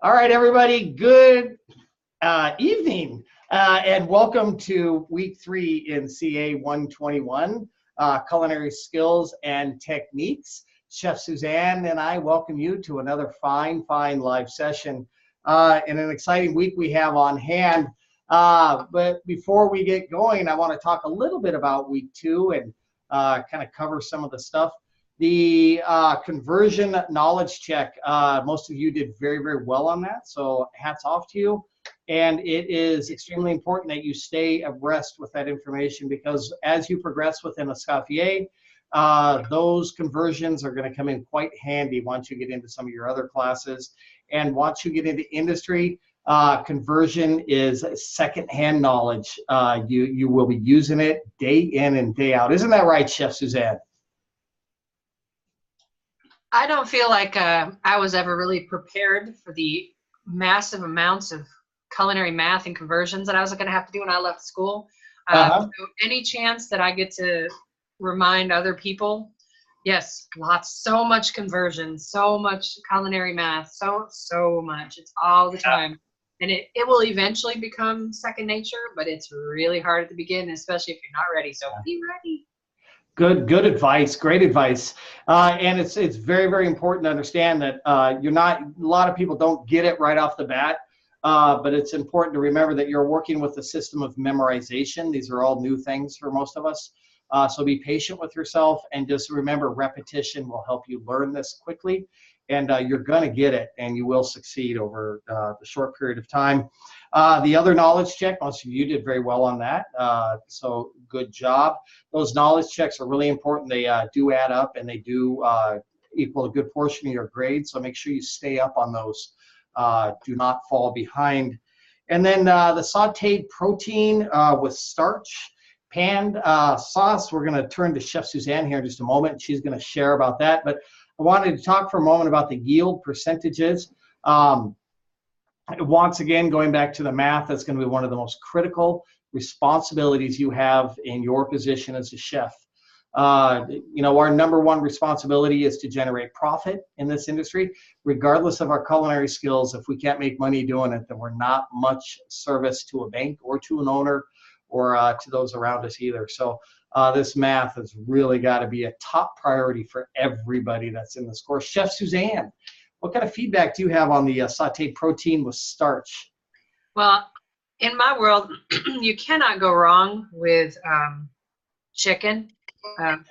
All right, everybody, good evening, and welcome to week 3 in CA 121, Culinary Skills and Techniques. Chef Suzanne and I welcome you to another fine live session in an exciting week we have on hand. But before we get going, I want to talk a little bit about week 2 and kind of cover some of the stuff. The conversion knowledge check, most of you did very well on that, so hats off to you. And it is extremely important that you stay abreast with that information, because as you progress within Escoffier, those conversions are going to come in quite handy once you get into some of your other classes. And once you get into industry, conversion is secondhand knowledge. You will be using it day in and day out. Isn't that right, Chef Suzanne? I don't feel like I was ever really prepared for the massive amounts of culinary math and conversions that I was going to have to do when I left school. So any chance that I get to remind other people, yes, so much conversion, so much culinary math, so much. It's all the time. And it will eventually become second nature, but it's really hard at the beginning, especially if you're not ready. So be ready. Good advice. Great advice. And it's very important to understand that a lot of people don't get it right off the bat, but it's important to remember that you're working with a system of memorization. These are all new things for most of us. So be patient with yourself, and just remember, repetition will help you learn this quickly, and you're going to get it, and you will succeed over the short period of time. The other knowledge check, most of you did very well on that, so good job. Those knowledge checks are really important. They do add up, and they do equal a good portion of your grade, so make sure you stay up on those. Do not fall behind. And then the sauteed protein with starch, panned sauce, we're going to turn to Chef Suzanne here in just a moment. She's going to share about that, but I wanted to talk for a moment about the yield percentages. Once again, going back to the math, that's going to be one of the most critical responsibilities you have in your position as a chef. Our number one responsibility is to generate profit in this industry. Regardless of our culinary skills, if we can't make money doing it, then we're not much service to a bank or to an owner or to those around us either. So this math has really got to be a top priority for everybody that's in this course. Chef Suzanne, what kind of feedback do you have on the sauteed protein with starch? Well, in my world, you cannot go wrong with chicken.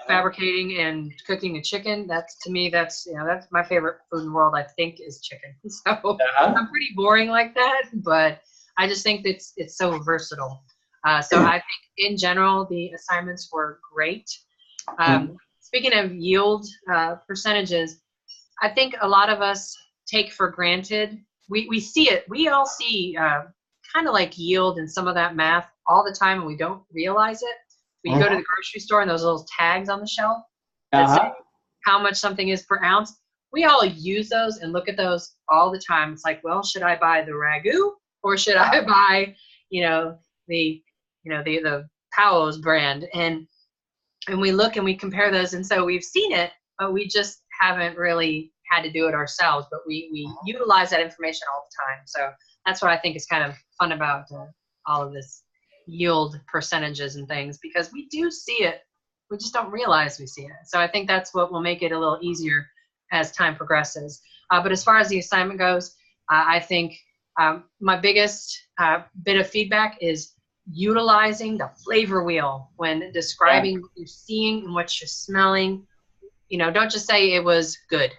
Fabricating and cooking a chicken, to me that's my favorite food in the world, I think, is chicken. So I'm pretty boring like that, but I just think that it's so versatile. So I think in general the assignments were great. Speaking of yield percentages, I think a lot of us take for granted, we see it, we all see kind of like yield and some of that math all the time, and we don't realize it. We go to the grocery store and those little tags on the shelf that say how much something is per ounce. We all use those and look at those all the time. It's like, well, should I buy the ragu or should I buy, the Powell's brand? And we look and we compare those, and so we've seen it, but we just haven't really had to do it ourselves. But we utilize that information all the time. So that's what I think is kind of fun about all of this yield percentages and things, because we do see it, we just don't realize we see it. So I think that's what will make it a little easier as time progresses. But as far as the assignment goes, I think my biggest bit of feedback is utilizing the flavor wheel when describing what you're seeing and what you're smelling. Don't just say it was good.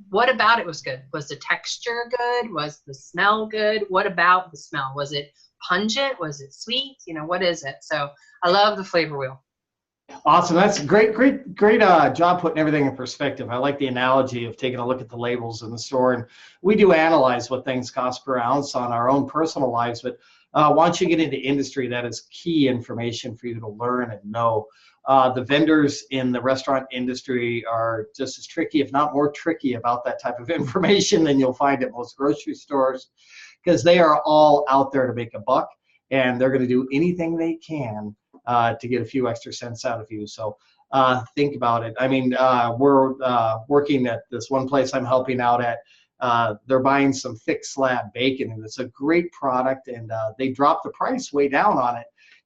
What about it was good? Was the texture good? Was the smell good? What about the smell? Was it pungent? Was it sweet? What is it? So I love the flavor wheel. Awesome. That's great job putting everything in perspective. I like the analogy of taking a look at the labels in the store, and we do analyze what things cost per ounce on our own personal lives, but once you get into industry, that is key information for you to learn and know. The vendors in the restaurant industry are just as tricky, if not more tricky, about that type of information than you'll find at most grocery stores, because they are all out there to make a buck, and they're going to do anything they can to get a few extra cents out of you. So think about it. I mean, we're working at this one place I'm helping out at. they're buying some thick slab bacon, and it's a great product, and they dropped the price way down on it.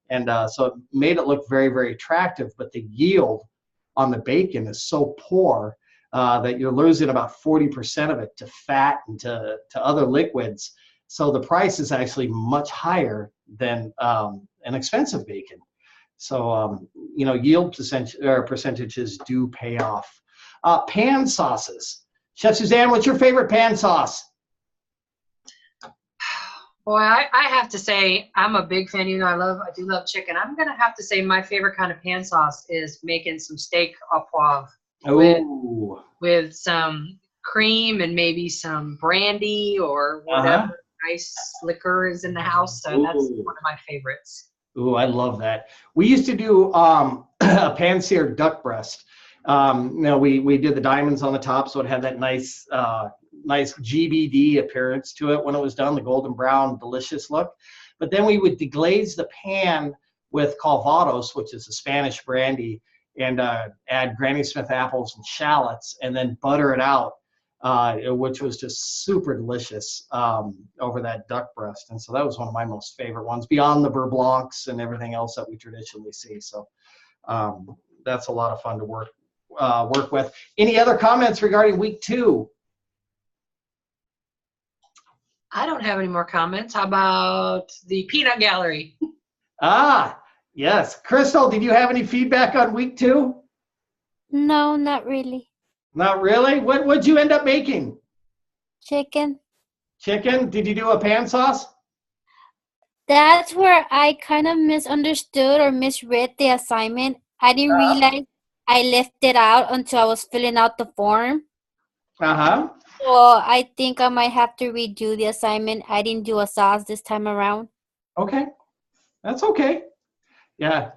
And so it made it look very, very attractive, but the yield on the bacon is so poor that you're losing about 40% of it to fat and to other liquids. So the price is actually much higher than an expensive bacon. So, yield percentages do pay off. Pan sauces. Chef Suzanne, what's your favorite pan sauce? Boy, I have to say I'm a big fan. You know, I do love chicken. I'm gonna have to say my favorite kind of pan sauce is making some steak au poivre with some cream and maybe some brandy or whatever nice liquor is in the house. So that's one of my favorites. Ooh, I love that. We used to do a pan-seared duck breast. We did the diamonds on the top, so it had that nice GBD appearance to it when it was done, the golden brown, delicious look. But then we would deglaze the pan with Calvados, which is a Spanish brandy, and add Granny Smith apples and shallots, and then butter it out, which was just super delicious over that duck breast. And so that was one of my most favorite ones, beyond the beurre blancs and everything else that we traditionally see. So that's a lot of fun to work with. Any other comments regarding week 2? I don't have any more comments. How about the peanut gallery? Yes. Crystal, did you have any feedback on week 2? No, not really. Not really? What'd you end up making? Chicken. Chicken? Did you do a pan sauce? That's where I kind of misunderstood or misread the assignment. I didn't realize I left it out until I was filling out the form. Uh-huh. So I think I might have to redo the assignment. I didn't do a sauce this time around. Okay. That's okay. Yeah.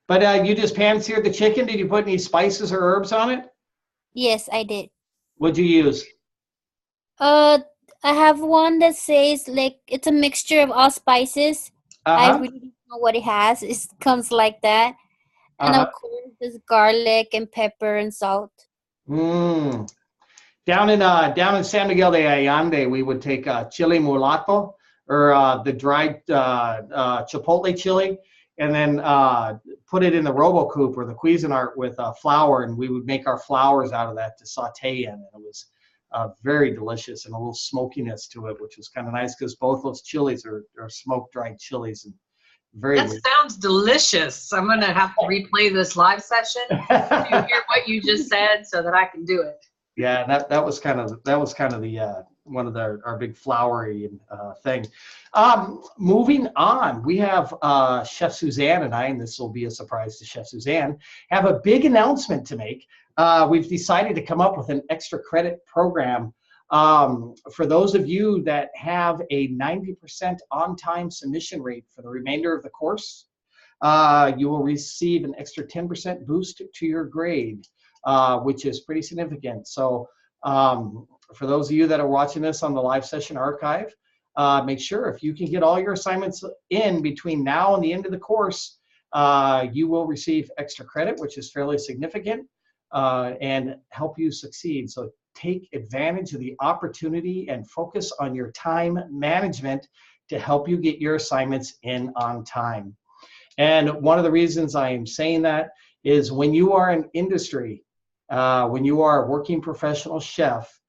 But you just pan-seared the chicken. Did you put any spices or herbs on it? Yes, I did. What'd you use? I have one that says like it's a mixture of all spices. I really don't know what it has. It comes like that. And of course, there's garlic and pepper and salt. Down in San Miguel de Allende, we would take chili mulato, or the dried chipotle chili, and then put it in the RoboCoupe or the Cuisinart with flour, and we would make our flours out of that to saute in. And it was very delicious and a little smokiness to it, which was kind of nice because both those chilies are smoked dried chilies. And that sounds delicious. I'm going to have to replay this live session to hear what you just said so that I can do it. Yeah, that was kind of the one of our big floury thing. Moving on, we have Chef Suzanne and I, and this will be a surprise to Chef Suzanne, have a big announcement to make. We've decided to come up with an extra credit program for those of you that have a 90% on-time submission rate for the remainder of the course. You will receive an extra 10% boost to your grade. Which is pretty significant. So for those of you that are watching this on the live session archive, make sure if you can get all your assignments in between now and the end of the course, you will receive extra credit, which is fairly significant, and help you succeed. So take advantage of the opportunity and focus on your time management to help you get your assignments in on time. And one of the reasons I am saying that is when you are in industry, when you are a working professional chef,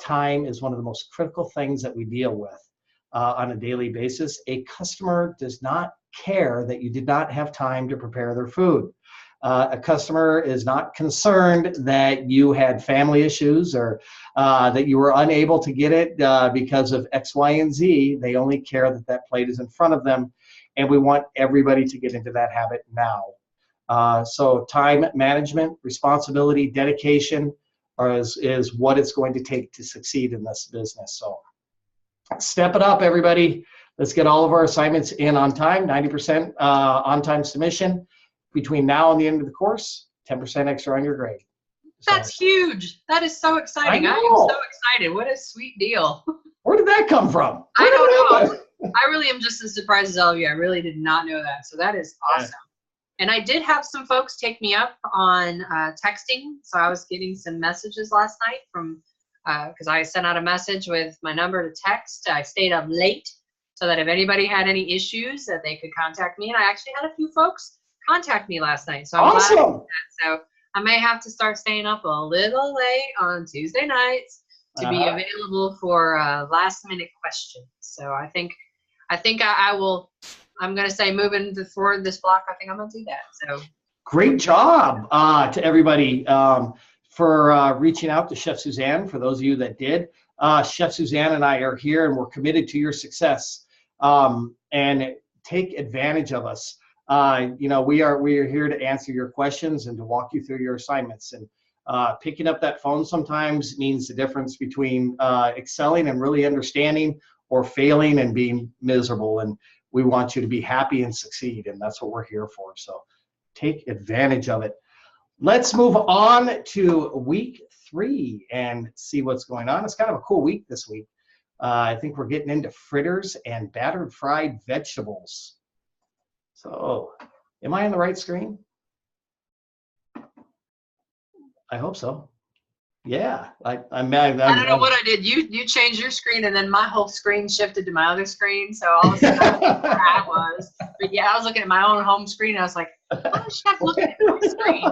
time is one of the most critical things that we deal with on a daily basis. A customer does not care that you did not have time to prepare their food. A customer is not concerned that you had family issues or that you were unable to get it because of X, Y, and Z. They only care that that plate is in front of them, and we want everybody to get into that habit now. So time management, responsibility, dedication is what it's going to take to succeed in this business. So step it up, everybody. Let's get all of our assignments in on time, 90% on-time submission. Between now and the end of the course, 10% extra on your grade. So, that's huge. That is so exciting. I am so excited. What a sweet deal. Where did that come from? I don't know. I really am just as surprised as all of you. I really did not know that. So that is awesome. And I did have some folks take me up on texting. So I was getting some messages last night from because I sent out a message with my number to text. I stayed up late so that if anybody had any issues that they could contact me. And I actually had a few folks contact me last night. So I'm glad I did that. So I may have to start staying up a little late on Tuesday nights to be available for last minute questions. So I think I will. I'm going to say moving forward this block, I think I'm going to do that. So great job to everybody for reaching out to Chef Suzanne. For those of you that did, Chef Suzanne and I are here, and we're committed to your success. And take advantage of us. We are here to answer your questions and to walk you through your assignments. And picking up that phone sometimes means the difference between excelling and really understanding, or failing and being miserable. And we want you to be happy and succeed, and that's what we're here for. So take advantage of it. Let's move on to week 3 and see what's going on. It's kind of a cool week this week. I think we're getting into fritters and battered fried vegetables. So, am I on the right screen? I hope so. Yeah, I don't know what I did. You changed your screen, and then my whole screen shifted to my other screen. So all of a sudden, I don't know where I was. But yeah, I was looking at my own home screen. And I was like, why is Chef looking at my screen?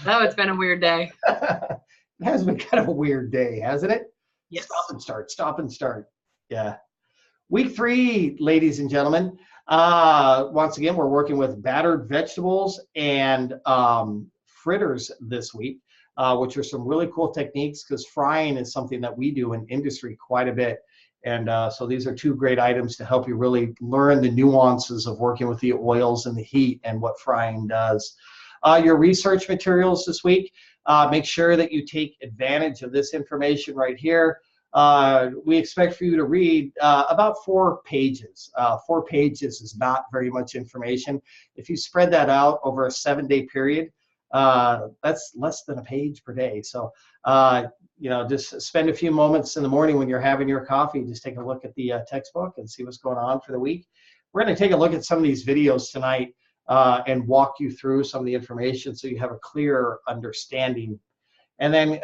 Oh, it's been a weird day. It has been kind of a weird day, hasn't it? Yes. Stop and start. Yeah. Week 3, ladies and gentlemen. Once again, we're working with battered vegetables and fritters this week. Which are some really cool techniques, because frying is something that we do in industry quite a bit. And so these are 2 great items to help you really learn the nuances of working with the oils and the heat and what frying does. Your research materials this week, make sure that you take advantage of this information right here. We expect for you to read about 4 pages. 4 pages is not very much information. If you spread that out over a 7-day period, that's less than a page per day. So, just spend a few moments in the morning when you're having your coffee, just take a look at the textbook and see what's going on for the week. We're going to take a look at some of these videos tonight and walk you through some of the information so you have a clearer understanding. And then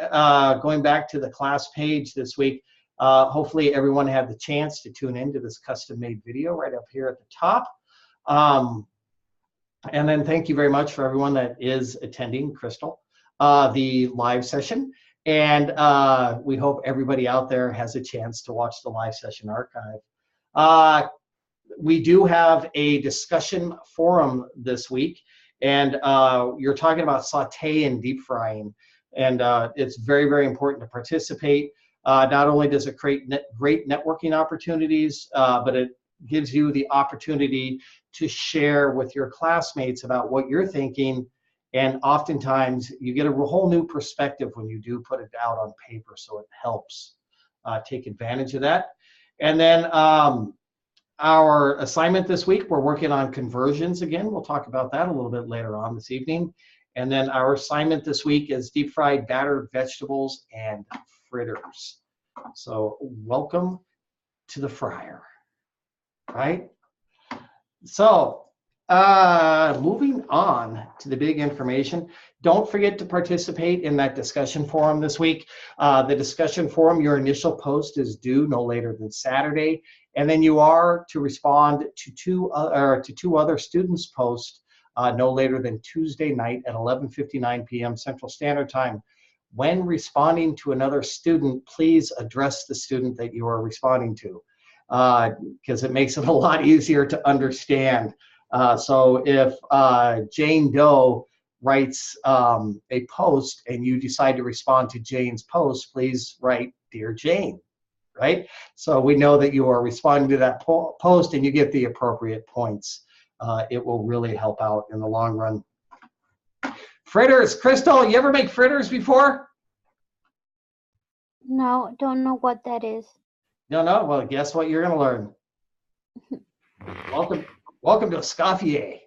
going back to the class page this week, hopefully everyone had the chance to tune into this custom-made video right up here at the top. And then thank you very much for everyone that is attending, Crystal, the live session. And we hope everybody out there has a chance to watch the live session archive. We do have a discussion forum this week, and you're talking about saute and deep frying. And it's very, very important to participate. Not only does it create great networking opportunities, but it gives you the opportunity to share with your classmates about what you're thinking. And oftentimes you get a whole new perspective when you do put it out on paper, so it helps. Take advantage of that. And then our assignment this week, we're working on conversions again. We'll talk about that a little bit later on this evening. And then our assignment this week is deep fried battered vegetables and fritters. So welcome to the fryer, right? So moving on to the big information, don't forget to participate in that discussion forum this week. The discussion forum, your initial post is due no later than Saturday, and then you are to respond to two other students' posts no later than Tuesday night at 11:59 p.m. Central Standard Time. When responding to another student, please address the student that you are responding to, because it makes it a lot easier to understand. So if Jane Doe writes a post and you decide to respond to Jane's post, please write Dear Jane, right? So we know that you are responding to that post and you get the appropriate points. It will really help out in the long run. Fritters, Crystal, you ever make fritters before? No, don't know what that is. No? Well, guess what you're gonna learn. Welcome to Escoffier,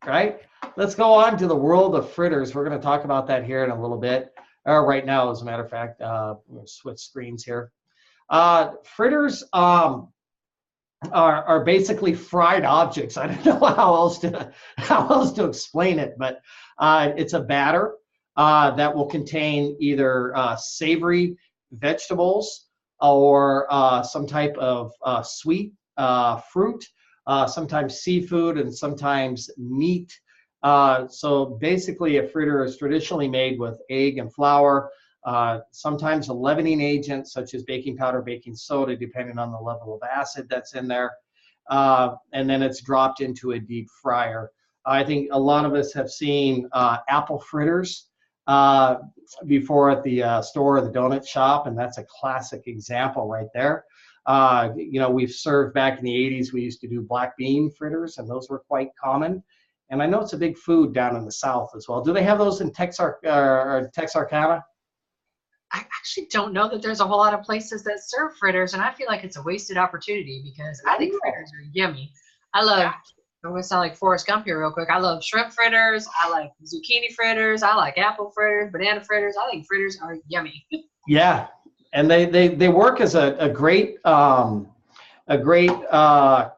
right? Let's go on to the world of fritters. We're gonna talk about that here in a little bit, or right now, as a matter of fact. I'm gonna switch screens here. Fritters are basically fried objects. I don't know how else to explain it, but it's a batter that will contain either savory vegetables or some type of sweet fruit, sometimes seafood, and sometimes meat. So basically, a fritter is traditionally made with egg and flour, sometimes a leavening agent such as baking powder, baking soda, depending on the level of acid that's in there. And then it's dropped into a deep fryer. I think a lot of us have seen apple fritters before at the store or the donut shop, and that's a classic example right there. You know, we've served back in the 80s, we used to do black bean fritters, and those were quite common. And I know it's a big food down in the South as well. Do they have those in Texarkana? I actually don't know that there's a whole lot of places that serve fritters, and I feel like it's a wasted opportunity because I think fritters are yummy. I love, I'm going to sound like Forrest Gump here real quick. I love shrimp fritters. I like zucchini fritters. I like apple fritters, banana fritters. I think fritters are yummy. Yeah, and they work as a great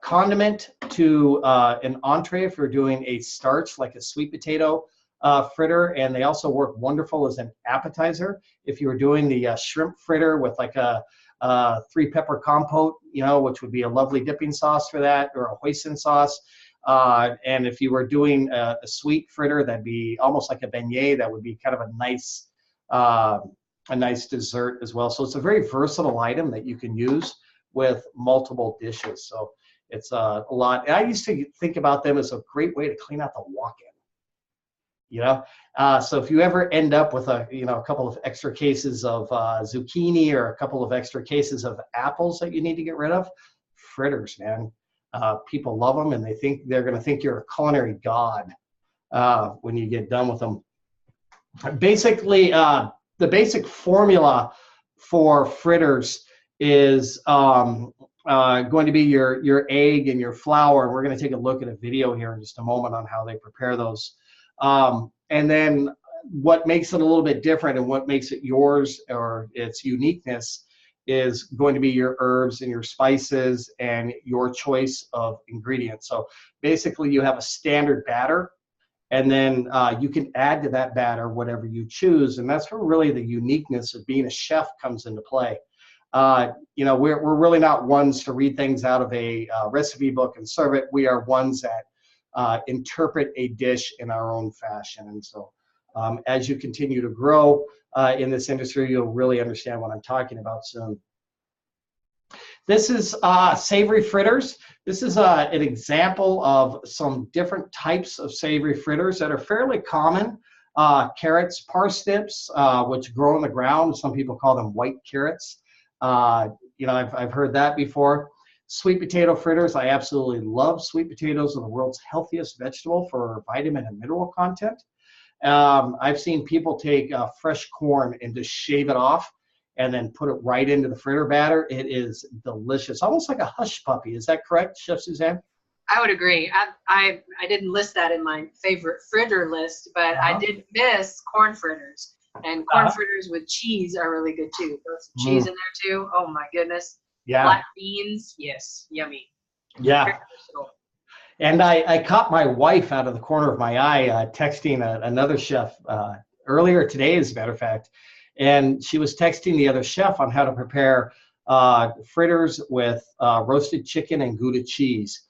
condiment to an entree if you're doing a starch like a sweet potato fritter, and they also work wonderful as an appetizer if you were doing the shrimp fritter with like a 3-pepper compote, you know, which would be a lovely dipping sauce for that, or a hoisin sauce. And if you were doing a sweet fritter, that'd be almost like a beignet. That would be kind of a nice dessert as well. So it's a very versatile item that you can use with multiple dishes. So it's a lot. And I used to think about them as a great way to clean out the walk-in. You know, so if you ever end up with a couple of extra cases of zucchini or a couple of extra cases of apples that you need to get rid of, fritters, man. People love them, and they're going to think you're a culinary god when you get done with them. Basically, the basic formula for fritters is going to be your egg and your flour. And we're going to take a look at a video here in just a moment on how they prepare those. And then what makes it a little bit different and what makes it yours or its uniqueness is going to be your herbs and your spices and your choice of ingredients. So basically you have a standard batter, and then you can add to that batter whatever you choose. And that's where really the uniqueness of being a chef comes into play. You know, we're really not ones to read things out of a recipe book and serve it. We are ones that interpret a dish in our own fashion. And so as you continue to grow in this industry, you'll really understand what I'm talking about soon. This is savory fritters. This is an example of some different types of savory fritters that are fairly common. Carrots, parsnips, which grow on the ground. Some people call them white carrots. You know, I've heard that before. Sweet potato fritters. I absolutely love sweet potatoes. Are the world's healthiest vegetable for vitamin and mineral content. I've seen people take fresh corn and just shave it off and then put it right into the fritter batter. It is delicious, almost like a hush puppy. Is that correct, Chef Suzanne? I would agree. I didn't list that in my favorite fritter list, but I did miss corn fritters. And corn fritters with cheese are really good too. Throw some cheese in there too. Oh my goodness. Yeah. Black beans, yes, yummy. Yeah. And I caught my wife out of the corner of my eye texting another chef earlier today, as a matter of fact. And she was texting the other chef on how to prepare fritters with roasted chicken and Gouda cheese,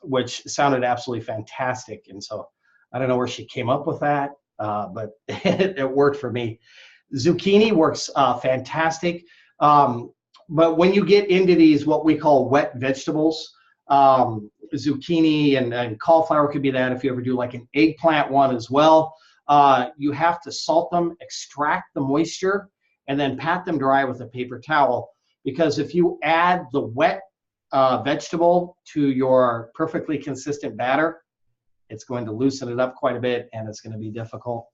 which sounded absolutely fantastic. And so I don't know where she came up with that, but it worked for me. Zucchini works fantastic. But when you get into these, what we call wet vegetables, zucchini and cauliflower could be that. If you ever do like an eggplant one as well, you have to salt them, extract the moisture, and then pat them dry with a paper towel. Because if you add the wet vegetable to your perfectly consistent batter, it's going to loosen it up quite a bit, and it's going to be difficult.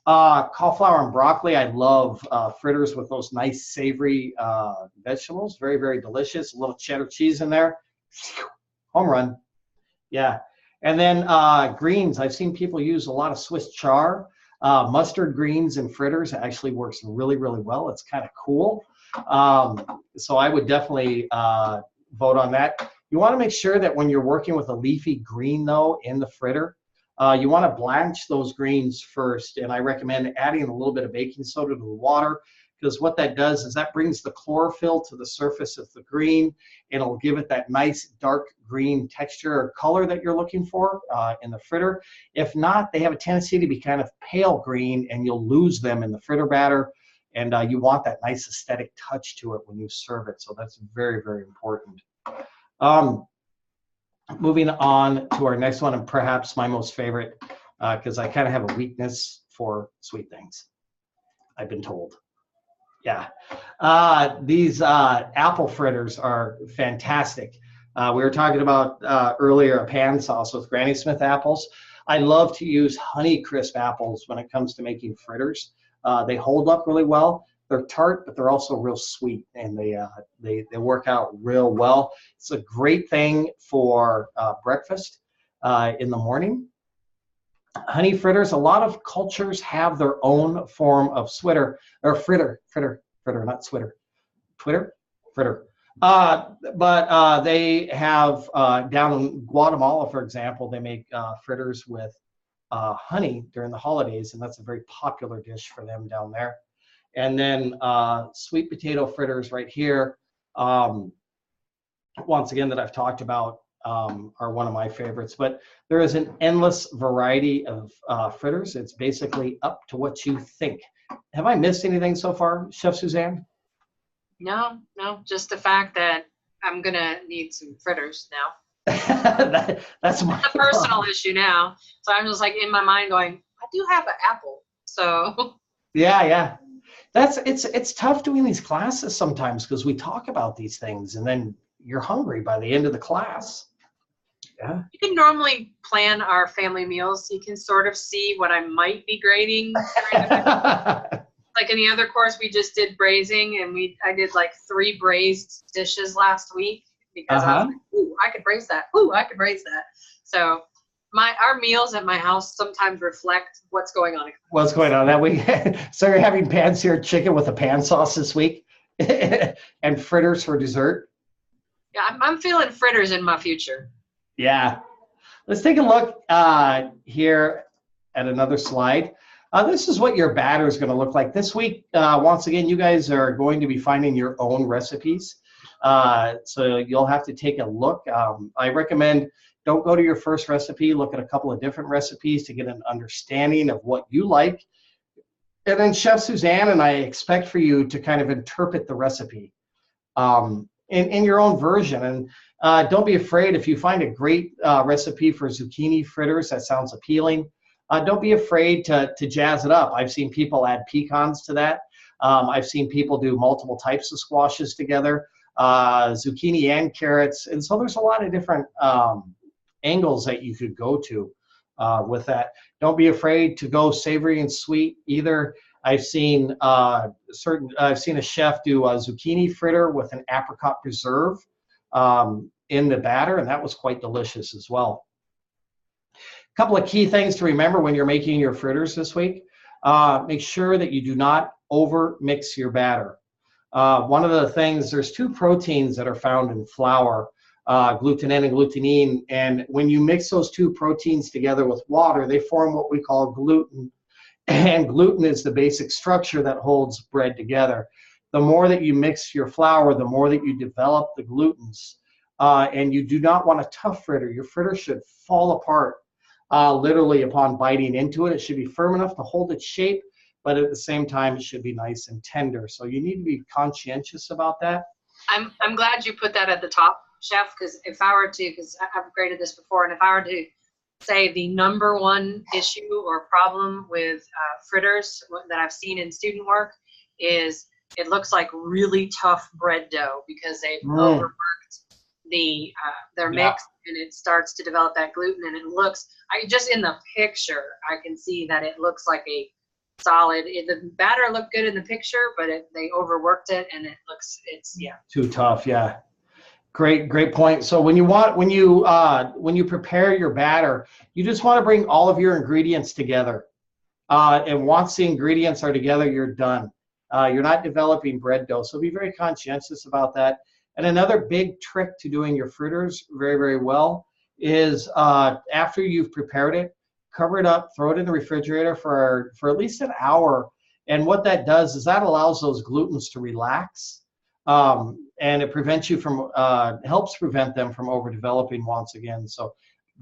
Cauliflower and broccoli, I love fritters with those nice savory vegetables. Very, very delicious. A little cheddar cheese in there. Home run. Yeah. And then greens, I've seen people use a lot of Swiss chard. Mustard greens and fritters actually works really, really well. It's kind of cool. So I would definitely vote on that. You want to make sure that when you're working with a leafy green, though, in the fritter, You want to blanch those greens first, and I recommend adding a little bit of baking soda to the water, because what that does is that brings the chlorophyll to the surface of the green, and it'll give it that nice dark green texture or color that you're looking for in the fritter. If not, they have a tendency to be kind of pale green, and you'll lose them in the fritter batter, and you want that nice aesthetic touch to it when you serve it, so that's very, very important. Moving on to our next one, and perhaps my most favorite, because I kind of have a weakness for sweet things, I've been told. Yeah, these apple fritters are fantastic. We were talking about earlier a pan sauce with Granny Smith apples. I love to use Honeycrisp apples when it comes to making fritters. They hold up really well. They're tart, but they're also real sweet, and they work out real well. It's a great thing for breakfast in the morning. Honey fritters, a lot of cultures have their own form of fritter, not switter, fritter. But they have, down in Guatemala, for example, they make fritters with honey during the holidays, and that's a very popular dish for them down there. And then sweet potato fritters right here, once again, that I've talked about, are one of my favorites. But there is an endless variety of fritters. It's basically up to what you think. Have I missed anything so far, Chef Suzanne? No, just the fact that I'm going to need some fritters now. That's my a personal issue now. So I'm just like in my mind going, I do have an apple. So yeah. It's tough doing these classes sometimes, because we talk about these things and then you're hungry by the end of the class. Yeah. You can normally plan our family meals. You can sort of see what I might be grading. Like in the other course, we just did braising, and I did like 3 braised dishes last week, because I was like, ooh, I could braise that. Ooh, I could braise that. So our meals at my house sometimes reflect what's going on. What's going on that week? So you're having pan-seared chicken with a pan sauce this week, and fritters for dessert? Yeah, I'm feeling fritters in my future. Yeah. Let's take a look here at another slide. This is what your batter is going to look like this week. Once again, you guys are going to be finding your own recipes. So you'll have to take a look. I recommend don't go to your first recipe. Look at a couple of different recipes to get an understanding of what you like. And then Chef Suzanne and I expect for you to kind of interpret the recipe in your own version. And don't be afraid if you find a great recipe for zucchini fritters that sounds appealing. Don't be afraid to jazz it up. I've seen people add pecans to that. I've seen people do multiple types of squashes together, zucchini and carrots. And so there's a lot of different angles that you could go to with that. Don't be afraid to go savory and sweet either. I've seen a chef do a zucchini fritter with an apricot preserve in the batter, and that was quite delicious as well. A couple of key things to remember when you're making your fritters this week. Make sure that you do not over mix your batter. One of the things, there's 2 proteins that are found in flour, glutenin and glutenine, and when you mix those 2 proteins together with water, they form what we call gluten, and gluten is the basic structure that holds bread together. The more that you mix your flour, the more that you develop the glutens, and you do not want a tough fritter. Your fritter should fall apart literally upon biting into it. It should be firm enough to hold its shape, but at the same time, it should be nice and tender. So you need to be conscientious about that. I'm glad you put that at the top, Chef, because if I were to, because I've graded this before, and if I were to say the #1 issue or problem with fritters that I've seen in student work is it looks like really tough bread dough because they've overworked their mix, and it starts to develop that gluten, and it looks, just in the picture, I can see that it looks like a solid, the batter looked good in the picture, but they overworked it, and it's too tough. Yeah. Great point. So when you prepare your batter, you just want to bring all of your ingredients together. And once the ingredients are together, you're done. You're not developing bread dough. So be very conscientious about that. And another big trick to doing your fritters very, very well is after you've prepared it, cover it up, throw it in the refrigerator for at least an hour. And what that does is that allows those glutens to relax, and it prevents you from, helps prevent them from overdeveloping once again. So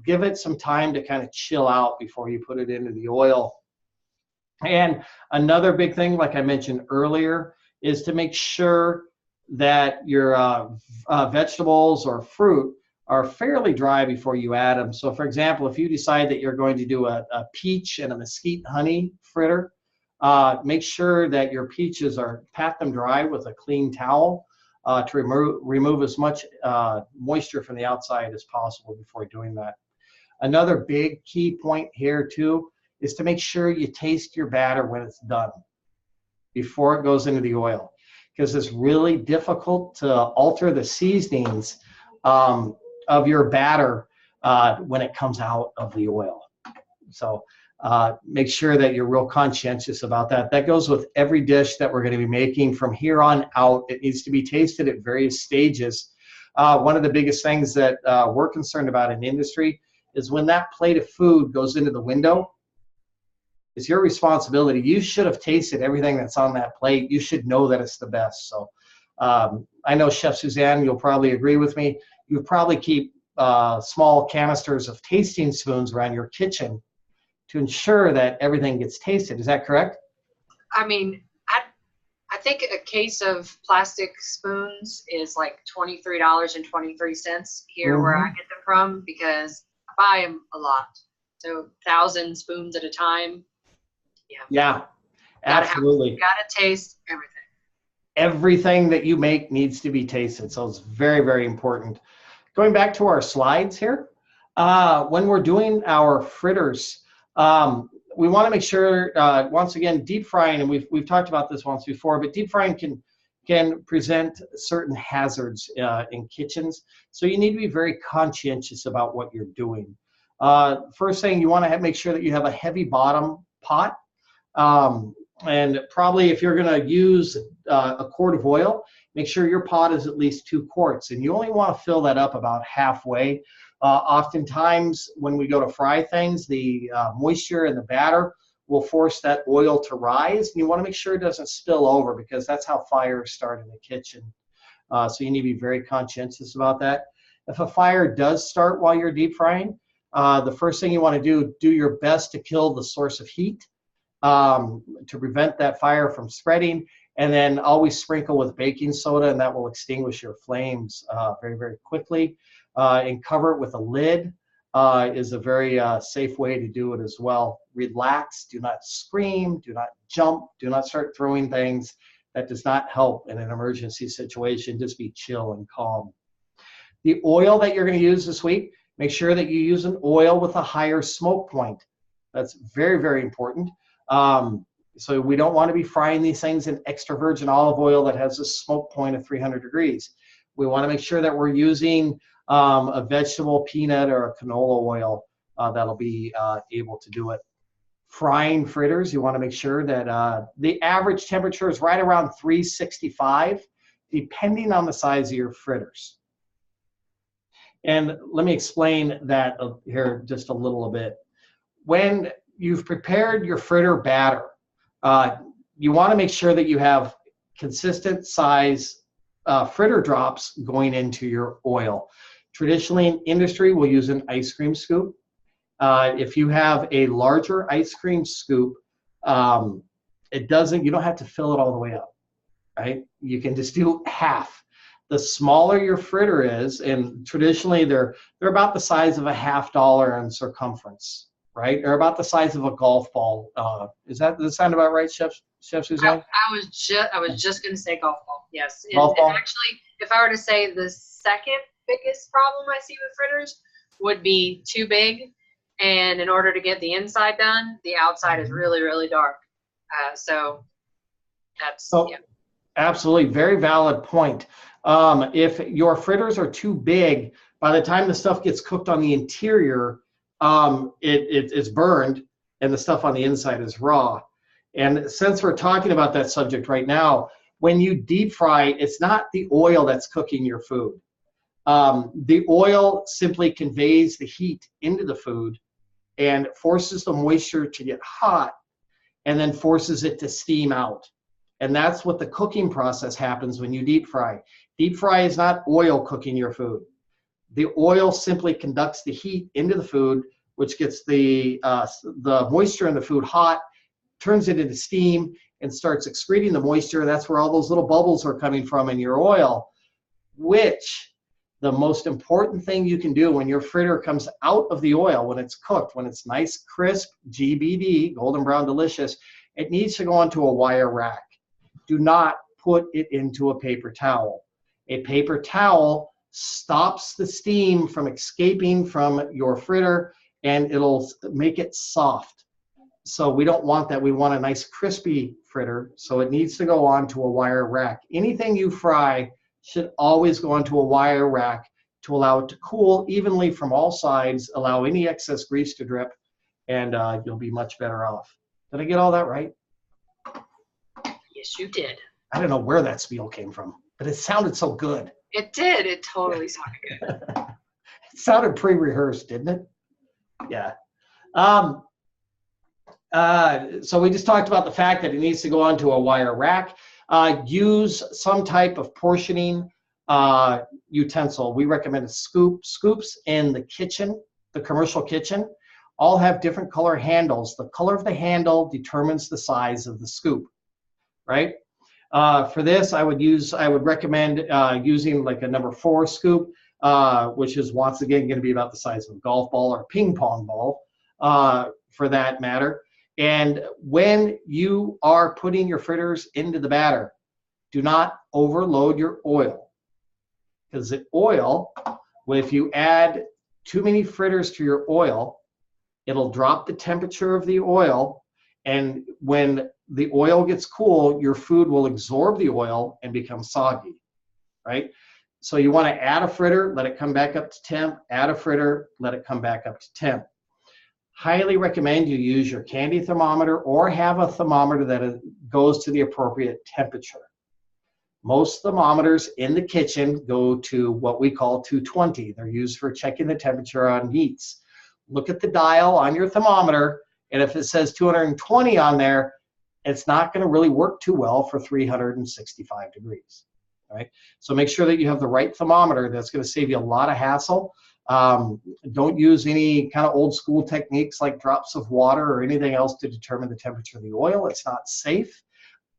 give it some time to kind of chill out before you put it into the oil. And another big thing, like I mentioned earlier, is to make sure that your vegetables or fruit are fairly dry before you add them. So for example, if you decide that you're going to do a peach and a mesquite honey fritter, make sure that your peaches pat them dry with a clean towel to remove as much moisture from the outside as possible before doing that. Another big key point here too is to make sure you taste your batter when it's done before it goes into the oil, because it's really difficult to alter the seasonings of your batter when it comes out of the oil. So make sure that you're real conscientious about that. That goes with every dish that we're going to be making from here on out. It needs to be tasted at various stages. One of the biggest things that we're concerned about in industry is when that plate of food goes into the window, it's your responsibility. You should have tasted everything that's on that plate. You should know that it's the best. So I know Chef Suzanne, you'll probably agree with me. You probably keep small canisters of tasting spoons around your kitchen to ensure that everything gets tasted. Is that correct? I mean, I think a case of plastic spoons is like $23.23 here where I get them from, because I buy them a lot. So 1,000 spoons at a time. Yeah, absolutely. Gotta taste everything. Everything that you make needs to be tasted. So it's very, very important. Going back to our slides here, when we're doing our fritters, we want to make sure, once again, deep frying, and we've talked about this once before, but deep frying can present certain hazards in kitchens. So you need to be very conscientious about what you're doing. First thing, you want to make sure that you have a heavy bottom pot. And probably if you're going to use a quart of oil, make sure your pot is at least 2 quarts. And you only want to fill that up about halfway. Oftentimes when we go to fry things, the moisture in the batter will force that oil to rise. And you want to make sure it doesn't spill over, because that's how fires start in the kitchen. So you need to be very conscientious about that. If a fire does start while you're deep frying, the first thing you want to do your best to kill the source of heat to prevent that fire from spreading. And then always sprinkle with baking soda, and that will extinguish your flames very, very quickly. And cover it with a lid is a very safe way to do it as well. Relax, do not scream, do not jump, do not start throwing things. That does not help in an emergency situation. Just be chill and calm. The oil that you're going to use this week, make sure that you use an oil with a higher smoke point. That's very, very important. So we don't want to be frying these things in extra virgin olive oil that has a smoke point of 300 degrees. We want to make sure that we're using a vegetable, peanut, or a canola oil that'll be able to do it. Frying fritters, you want to make sure that the average temperature is right around 365, depending on the size of your fritters. And let me explain that here just a little bit. When you've prepared your fritter batter, you want to make sure that you have consistent size fritter drops going into your oil. Traditionally in industry, we'll use an ice cream scoop. If you have a larger ice cream scoop, you don't have to fill it all the way up, right? You can just do half. The smaller your fritter is, and traditionally they're about the size of a $50 in circumference, right? They're about the size of a golf ball. Does that sound about right, Chef Suzanne? I was just going to say golf ball. Yes. Golf ball? And actually, if I were to say the second biggest problem I see with fritters would be too big, and in order to get the inside done, the outside is really, really dark. So that's yeah. Absolutely, very valid point. If your fritters are too big, by the time the stuff gets cooked on the interior, it's burned, and the stuff on the inside is raw. And since we're talking about that subject right now, when you deep fry, it's not the oil that's cooking your food. The oil simply conveys the heat into the food, and forces the moisture to get hot and then forces it to steam out. And that's what the cooking process happens when you deep fry. Deep fry is not oil cooking your food. The oil simply conducts the heat into the food, which gets the moisture in the food hot, turns it into steam, and starts excreting the moisture. That's where all those little bubbles are coming from in your oil, which the most important thing you can do when your fritter comes out of the oil, when it's cooked, when it's nice, crisp, GBD, golden brown delicious, it needs to go onto a wire rack. Do not put it into a paper towel. A paper towel stops the steam from escaping from your fritter, and it'll make it soft. So we don't want that. We want a nice crispy fritter, so it needs to go onto a wire rack. Anything you fry should always go onto a wire rack to allow it to cool evenly from all sides, allow any excess grease to drip, and you'll be much better off. Did I get all that right? Yes, you did. I don't know where that spiel came from, but it sounded so good. It did. It totally sounded good. It sounded pre-rehearsed, didn't it? Yeah. So we just talked about the fact that it needs to go onto a wire rack. Use some type of portioning utensil. We recommend scoops in the kitchen, the commercial kitchen, all have different color handles. The color of the handle determines the size of the scoop, right? For this, I would recommend using like a number 4 scoop, which is once again going to be about the size of a golf ball or a ping pong ball, for that matter. And when you are putting your fritters into the batter, do not overload your oil, because the oil, if you add too many fritters to your oil, it'll drop the temperature of the oil, and when the oil gets cool, your food will absorb the oil and become soggy, right? So you want to add a fritter, let it come back up to temp, add a fritter, let it come back up to temp. Highly recommend you use your candy thermometer or have a thermometer that goes to the appropriate temperature. Most thermometers in the kitchen go to what we call 220. They're used for checking the temperature on meats. Look at the dial on your thermometer, and if it says 220 on there, it's not going to really work too well for 365 degrees. Right? So make sure that you have the right thermometer. That's going to save you a lot of hassle. Don't use any kind of old school techniques like drops of water or anything else to determine the temperature of the oil. It's not safe.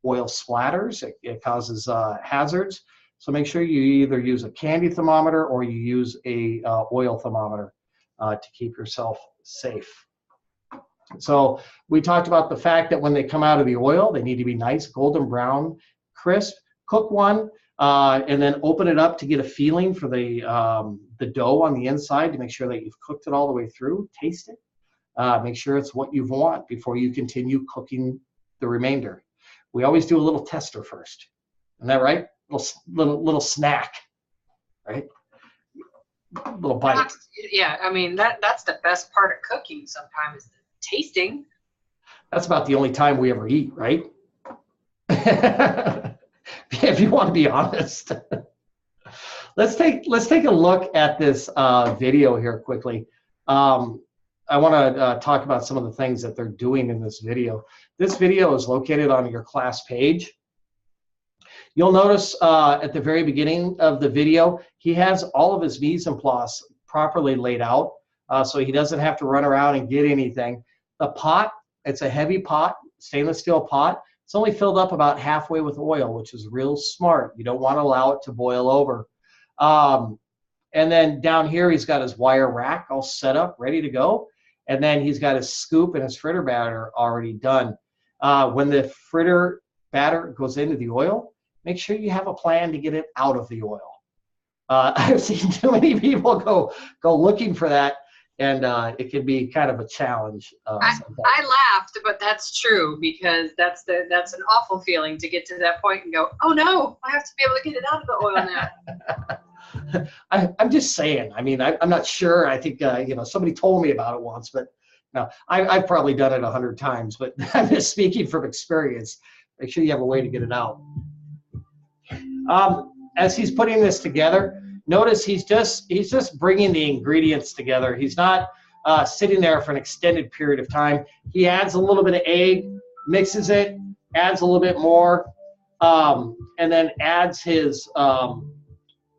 Oil splatters, it causes hazards. So make sure you either use a candy thermometer or you use a oil thermometer to keep yourself safe. So we talked about the fact that when they come out of the oil, they need to be nice, golden brown, crisp. Cook one and then open it up to get a feeling for the dough on the inside to make sure that you've cooked it all the way through. Taste it. Make sure it's what you want before you continue cooking the remainder. We always do a little tester first. Isn't that right? Little snack, right? Little bite. Yeah, I mean, that's the best part of cooking sometimes, is the tasting. That's about the only time we ever eat, right? If you want to be honest. Let's take a look at this video here quickly. I want to talk about some of the things that they're doing in this video. This video is located on your class page. You'll notice at the very beginning of the video, he has all of his mise en place properly laid out, so he doesn't have to run around and get anything. The pot, it's a heavy pot, stainless steel pot. It's only filled up about halfway with oil, which is real smart. You don't want to allow it to boil over. And then down here, he's got his wire rack all set up, ready to go. And then he's got his scoop and his fritter batter already done. When the fritter batter goes into the oil, make sure you have a plan to get it out of the oil. I've seen too many people go looking for that, and it can be kind of a challenge. I laughed, but that's true, because that's an awful feeling to get to that point and go, oh no, I have to be able to get it out of the oil now. I'm just saying. I mean, I'm not sure. I think somebody told me about it once, but no, I've probably done it 100 times. But I'm just speaking from experience. Make sure you have a way to get it out. As he's putting this together, notice he's just bringing the ingredients together. He's not sitting there for an extended period of time. He adds a little bit of egg, mixes it, adds a little bit more, and then adds his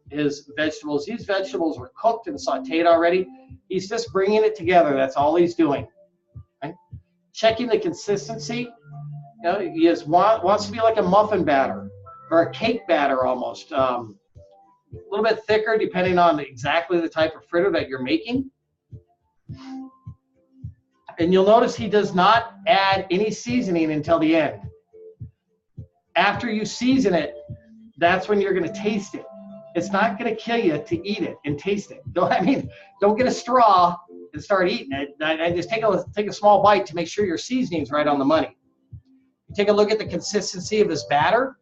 vegetables. These vegetables were cooked and sauteed already. He's just bringing it together. That's all he's doing. Right? Checking the consistency. You know, he wants to be like a muffin batter or a cake batter almost. A little bit thicker depending on exactly the type of fritter that you're making. And you'll notice he does not add any seasoning until the end. After you season it, that's when you're going to taste it. It's not going to kill you to eat it and taste it. Don't get a straw and start eating it. And just take a small bite to make sure your seasoning's right on the money. You take a look at the consistency of his batter,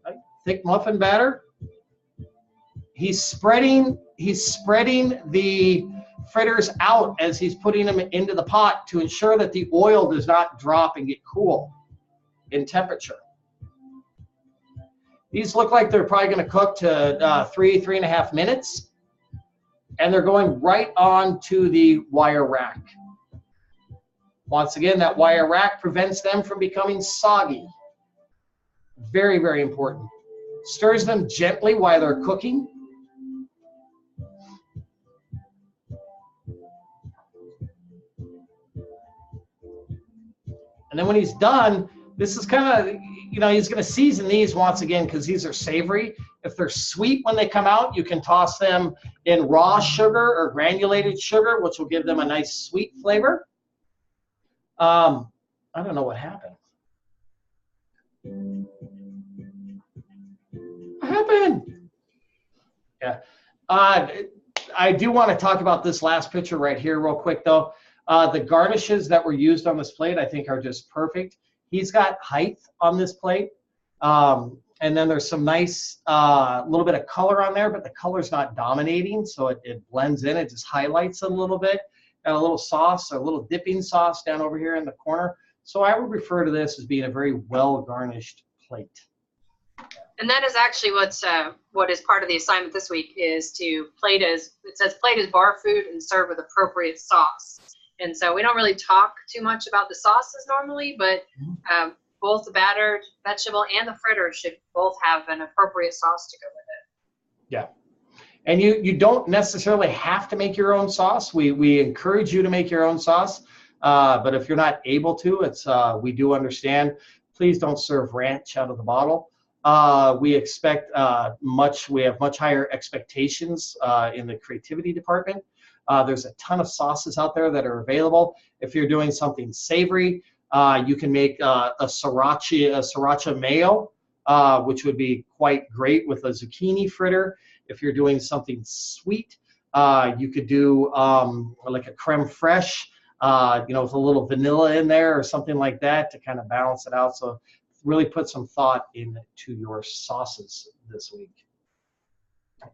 right? Thick muffin batter. He's spreading the fritters out as he's putting them into the pot to ensure that the oil does not drop and get cool in temperature. These look like they're probably going to cook to 3.5 minutes, and they're going right on to the wire rack. Once again, that wire rack prevents them from becoming soggy. Very, very important. Stirs them gently while they're cooking. And then when he's done, this is kind of, he's going to season these once again because these are savory. If they're sweet when they come out, you can toss them in raw sugar or granulated sugar, which will give them a nice sweet flavor. I don't know what happened. What happened? Yeah. I do want to talk about this last picture right here real quick, though. The garnishes that were used on this plate, I think, are just perfect. He's got height on this plate. And then there's some nice little bit of color on there, but the color's not dominating, so it blends in. It just highlights it a little bit. Got a little sauce, a little dipping sauce down over here in the corner. So I would refer to this as being a very well-garnished plate. And that is actually what is part of the assignment this week is to plate as bar food and serve with appropriate sauce. And so we don't really talk too much about the sauces normally, but both the battered vegetable and the fritter should both have an appropriate sauce to go with it. Yeah. And you don't necessarily have to make your own sauce. We encourage you to make your own sauce. But if you're not able to, we do understand. Please don't serve ranch out of the bottle. We have much higher expectations in the creativity department. There's a ton of sauces out there that are available. If you're doing something savory, you can make a sriracha mayo, which would be quite great with a zucchini fritter. If you're doing something sweet, you could do like a creme fraiche, with a little vanilla in there or something like that to kind of balance it out. So really put some thought into your sauces this week.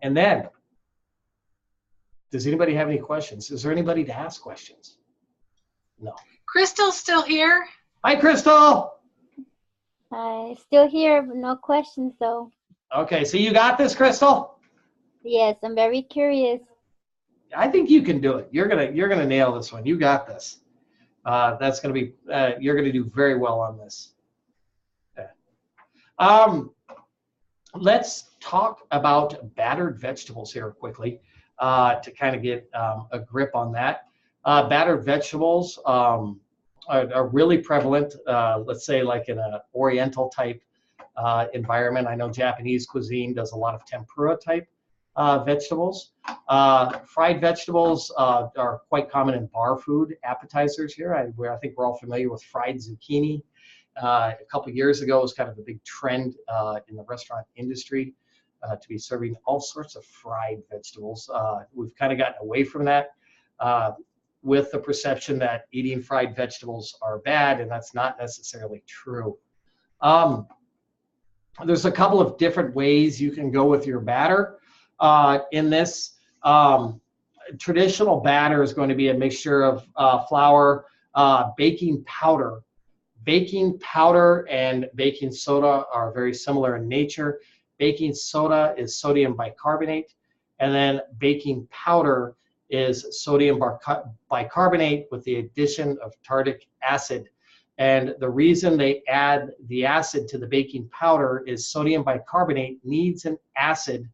And then, does anybody have any questions? Is there anybody to ask questions? No. Crystal's still here. Hi, Crystal. Hi, still here, but no questions though. Okay, so you got this, Crystal? Yes, I'm very curious. I think you can do it. You're gonna nail this one. You got this. That's gonna be. You're gonna do very well on this. Yeah. Let's talk about battered vegetables here quickly to kind of get a grip on that. Battered vegetables are really prevalent. Let's say like in an Oriental type environment. I know Japanese cuisine does a lot of tempura type vegetables. Fried vegetables are quite common in bar food appetizers here. I think we're all familiar with fried zucchini. A couple of years ago, it was kind of a big trend in the restaurant industry to be serving all sorts of fried vegetables. We've kind of gotten away from that with the perception that eating fried vegetables are bad, and that's not necessarily true. There's a couple of different ways you can go with your batter. In this, traditional batter is going to be a mixture of flour, baking powder. Baking powder and baking soda are very similar in nature. Baking soda is sodium bicarbonate, and then baking powder is sodium bicarbonate with the addition of tartaric acid. And the reason they add the acid to the baking powder is sodium bicarbonate needs an acid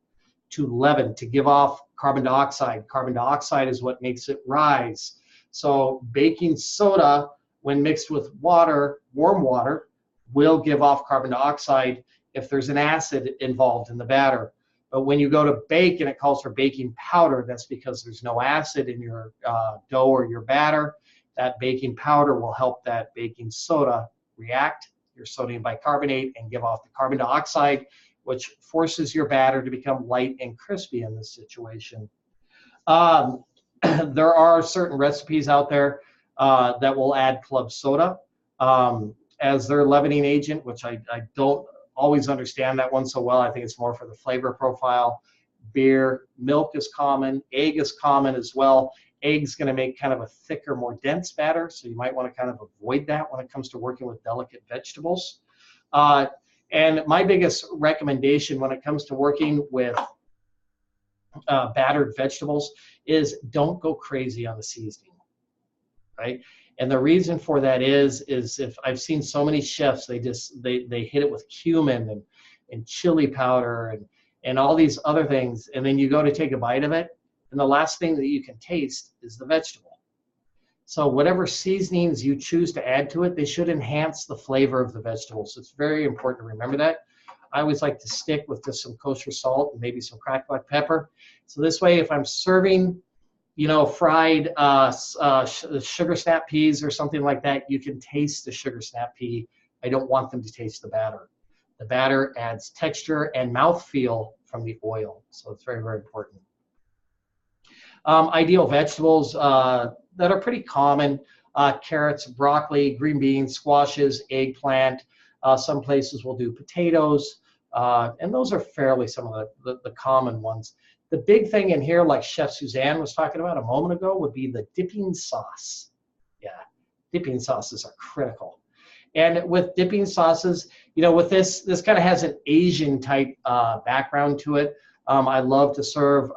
to leaven, to give off carbon dioxide. Carbon dioxide is what makes it rise. So baking soda, when mixed with water, warm water, will give off carbon dioxide if there's an acid involved in the batter. But when you go to bake and it calls for baking powder, that's because there's no acid in your dough or your batter. That baking powder will help that baking soda react, your sodium bicarbonate, and give off the carbon dioxide, which forces your batter to become light and crispy in this situation. There are certain recipes out there that will add club soda as their leavening agent, which I don't always understand that one so well. I think it's more for the flavor profile. Beer, milk is common, egg is common as well. Egg's going to make kind of a thicker, more dense batter, so you might want to kind of avoid that when it comes to working with delicate vegetables. And my biggest recommendation when it comes to working with battered vegetables is don't go crazy on the seasoning, right? And the reason for that is if I've seen so many chefs, they hit it with cumin and chili powder and all these other things, and then you go to take a bite of it, and the last thing that you can taste is the vegetable. So whatever seasonings you choose to add to it, they should enhance the flavor of the vegetables. So it's very important to remember that. I always like to stick with just some kosher salt and maybe some cracked black pepper. So this way, if I'm serving, you know, fried sugar snap peas or something like that, you can taste the sugar snap pea. I don't want them to taste the batter. The batter adds texture and mouthfeel from the oil. So it's very, very important. Ideal vegetables that are pretty common, carrots, broccoli, green beans, squashes, eggplant. Some places will do potatoes, and those are fairly some of the common ones. The big thing in here, like Chef Suzanne was talking about a moment ago, would be the dipping sauce. Yeah, dipping sauces are critical. And with dipping sauces, you know, with this kind of has an Asian type background to it. I love to serve,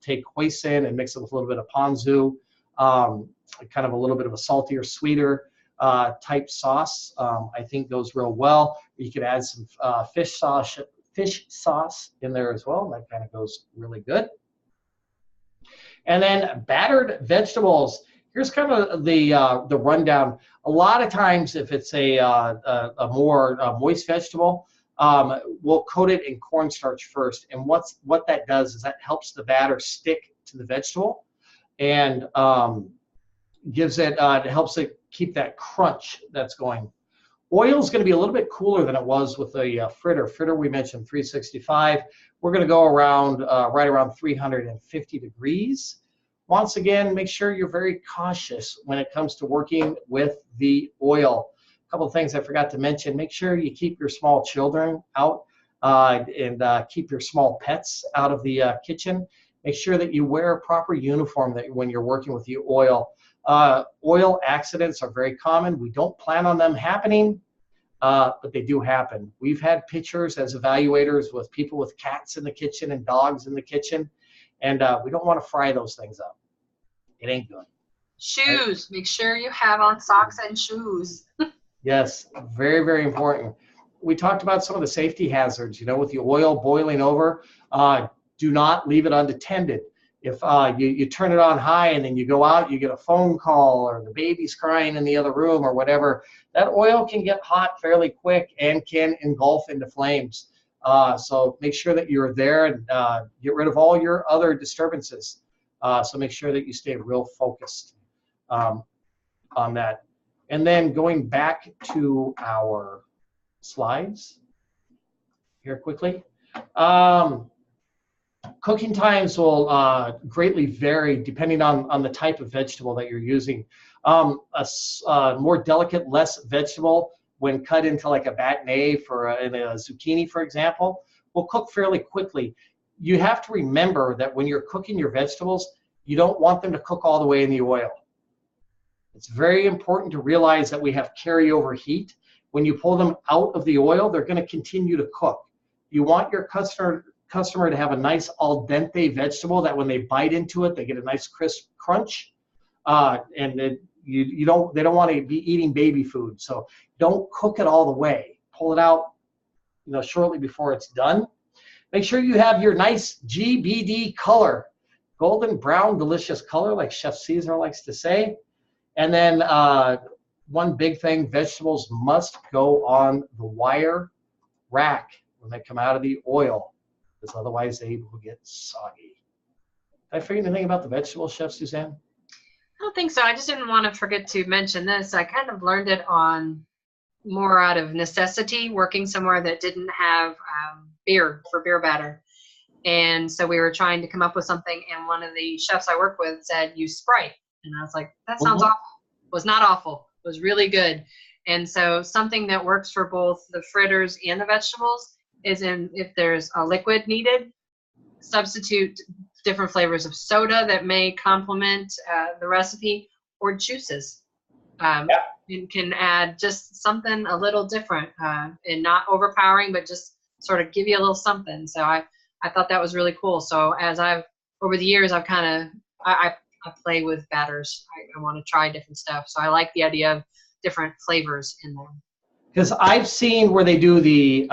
take hoisin and mix it with a little bit of ponzu, kind of a little bit of a saltier, sweeter type sauce. I think goes real well. You could add some fish sauce in there as well. That kind of goes really good. And then battered vegetables. Here's kind of the rundown. A lot of times, if it's a more moist vegetable, we'll coat it in cornstarch first. And what that does is that helps the batter stick to the vegetable and gives it, it helps it keep that crunch that's going. Oil is going to be a little bit cooler than it was with the fritter. Fritter, we mentioned 365. We're going to go around right around 350 degrees. Once again, make sure you're very cautious when it comes to working with the oil. A couple of things I forgot to mention. Make sure you keep your small children out and keep your small pets out of the kitchen. Make sure that you wear a proper uniform when you're working with the oil. Oil accidents are very common. We don't plan on them happening, but they do happen. We've had pictures as evaluators with people with cats in the kitchen and dogs in the kitchen, and we don't want to fry those things up. It ain't good. Shoes. Make sure you have on socks and shoes. Yes, very, very important. We talked about some of the safety hazards, you know, with the oil boiling over. Do not leave it unattended. If you turn it on high and then you go out, you get a phone call or the baby's crying in the other room or whatever, that oil can get hot fairly quick and can engulf into flames. So make sure that you're there and get rid of all your other disturbances. So make sure that you stay real focused on that. And then going back to our slides here quickly. Cooking times will greatly vary depending on the type of vegetable that you're using. A more delicate, less vegetable, when cut into like a batonnet in a zucchini, for example, will cook fairly quickly. You have to remember that when you're cooking your vegetables, you don't want them to cook all the way in the oil. It's very important to realize that we have carryover heat. When you pull them out of the oil, they're going to continue to cook. You want your customer to have a nice al dente vegetable that when they bite into it, they get a nice crisp crunch. And they don't want to be eating baby food. So don't cook it all the way. Pull it out, shortly before it's done. Make sure you have your nice GBD color, golden brown, delicious color, like Chef Caesar likes to say. And then one big thing, vegetables must go on the wire rack when they come out of the oil, because otherwise they will get soggy. Did I forget anything about the vegetables, Chef Suzanne? I don't think so. I just didn't want to forget to mention this. I kind of learned it on more out of necessity, working somewhere that didn't have beer batter. And so we were trying to come up with something, and one of the chefs I work with said, use Sprite. And I was like, that sounds awful. It was not awful. It was really good. And so something that works for both the fritters and the vegetables is if there's a liquid needed, substitute different flavors of soda that may complement the recipe, or juices. And can add just something a little different and not overpowering, but just sort of give you a little something. So I thought that was really cool. So as over the years, I've kind of, I play with batters. I want to try different stuff. So I like the idea of different flavors in them. Because I've seen where they do the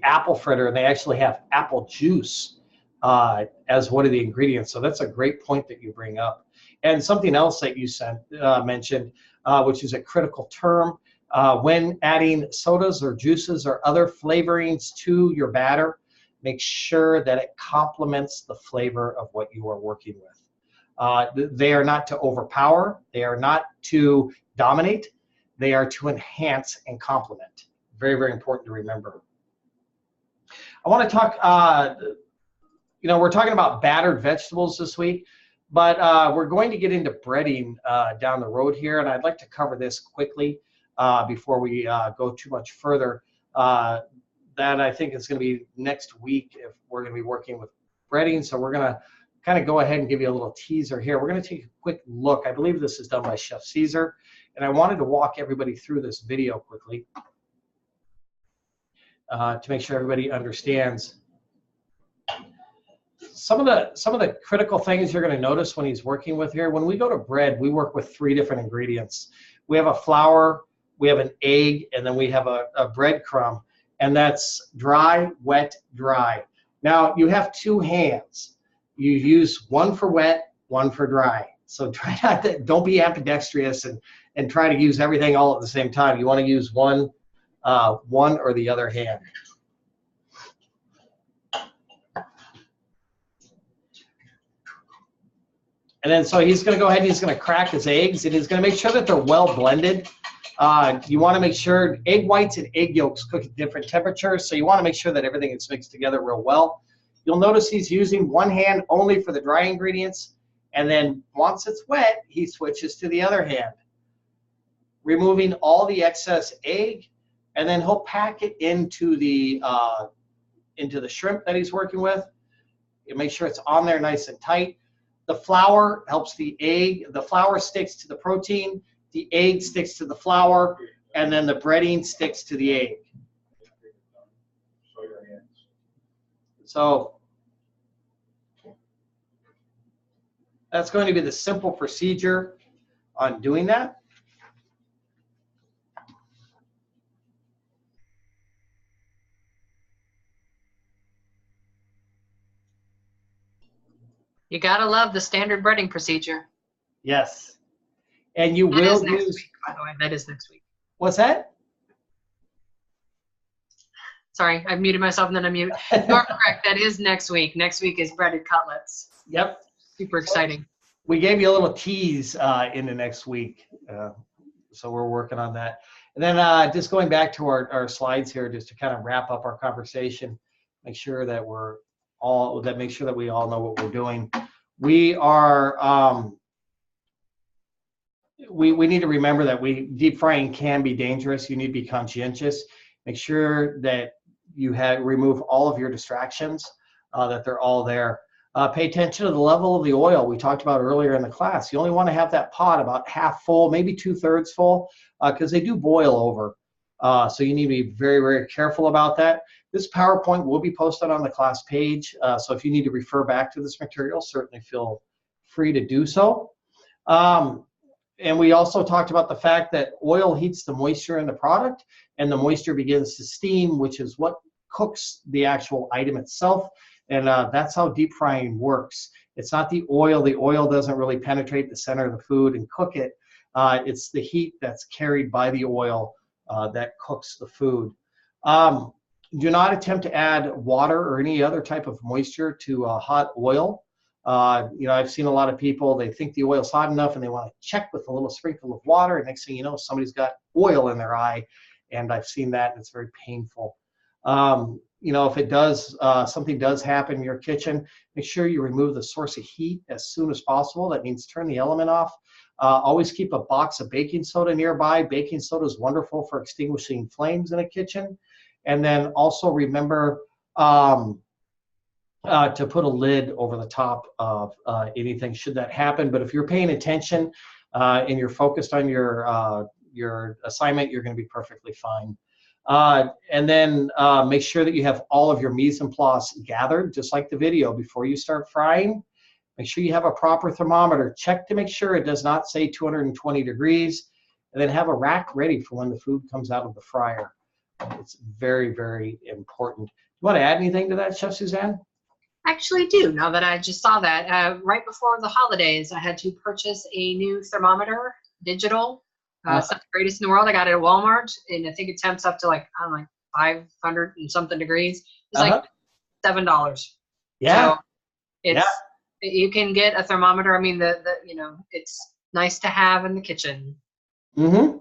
apple fritter, and they actually have apple juice as one of the ingredients. So that's a great point that you bring up. And something else that you mentioned, which is a critical term, when adding sodas or juices or other flavorings to your batter, make sure that it complements the flavor of what you are working with. They are not to overpower. They are not to dominate. They are to enhance and complement. Very, very important to remember. I want to talk, we're talking about battered vegetables this week, but we're going to get into breading down the road here, and I'd like to cover this quickly before we go too much further. That I think is going to be next week if we're going to be working with breading. So we're going to kind of go ahead and give you a little teaser here. We're going to take a quick look. I believe this is done by Chef Caesar, and I wanted to walk everybody through this video quickly to make sure everybody understands. Some of the critical things you're going to notice when he's working with here, when we go to bread, we work with 3 different ingredients. We have a flour, we have an egg, and then we have a breadcrumb, and that's dry, wet, dry. Now, you have 2 hands. You use one for wet, one for dry. So try not to, don't be ambidextrous and try to use everything all at the same time. You want to use one or the other hand. And then so he's going to go ahead and he's going to crack his eggs, and he's going to make sure that they're well blended. You want to make sure egg whites and egg yolks cook at different temperatures, so you want to make sure that everything is mixed together real well. You'll notice he's using one hand only for the dry ingredients, and then once it's wet, he switches to the other hand, removing all the excess egg, and then he'll pack it into the shrimp that he's working with. You make sure it's on there nice and tight. The flour helps the egg. The flour sticks to the protein, the egg sticks to the flour, and then the breading sticks to the egg. So that's going to be the simple procedure on doing that. You gotta love the standard breading procedure. Yes. And you will use. Next week, by the way, that is next week. What's that? Sorry, I muted myself and then I mute. You're correct. That is next week. Next week is breaded cutlets. Yep. Super exciting. We gave you a little tease into next week. So we're working on that. And then just going back to our slides here, just to kind of wrap up our conversation, make sure that make sure that we all know what we're doing. We are, we need to remember that deep frying can be dangerous. You need to be conscientious. Make sure that you remove all of your distractions, that they're all there. Pay attention to the level of the oil we talked about earlier in the class. You only want to have that pot about half full, maybe 2/3 full, because they do boil over. So you need to be very, very careful about that. This PowerPoint will be posted on the class page. So if you need to refer back to this material, certainly feel free to do so. And we also talked about the fact that oil heats the moisture in the product, and the moisture begins to steam, which is what cooks the actual item itself. And that's how deep frying works. It's not the oil. The oil doesn't really penetrate the center of the food and cook it. It's the heat that's carried by the oil that cooks the food. Do not attempt to add water or any other type of moisture to hot oil. I've seen a lot of people, they think the oil's hot enough and they want to check with a little sprinkle of water, and next thing you know, somebody's got oil in their eye, and I've seen that, and it's very painful. If it does, something does happen in your kitchen, make sure you remove the source of heat as soon as possible. That means turn the element off. Always keep a box of baking soda nearby. Baking soda is wonderful for extinguishing flames in a kitchen. And then also remember to put a lid over the top of anything should that happen. But if you're paying attention and you're focused on your assignment, you're going to be perfectly fine. And then make sure that you have all of your mise en place gathered, just like the video, before you start frying. Make sure you have a proper thermometer. Check to make sure it does not say 220 degrees, and then have a rack ready for when the food comes out of the fryer. It's very, very important. You want to add anything to that, Chef Suzanne? Actually do, now that I just saw that. Right before the holidays, I had to purchase a new thermometer, digital. It's not the greatest in the world. I got it at Walmart, and I think it temps up to like 500 and something degrees. It's like $7. Yeah. So it's you can get a thermometer. I mean, it's nice to have in the kitchen. Mm-hmm.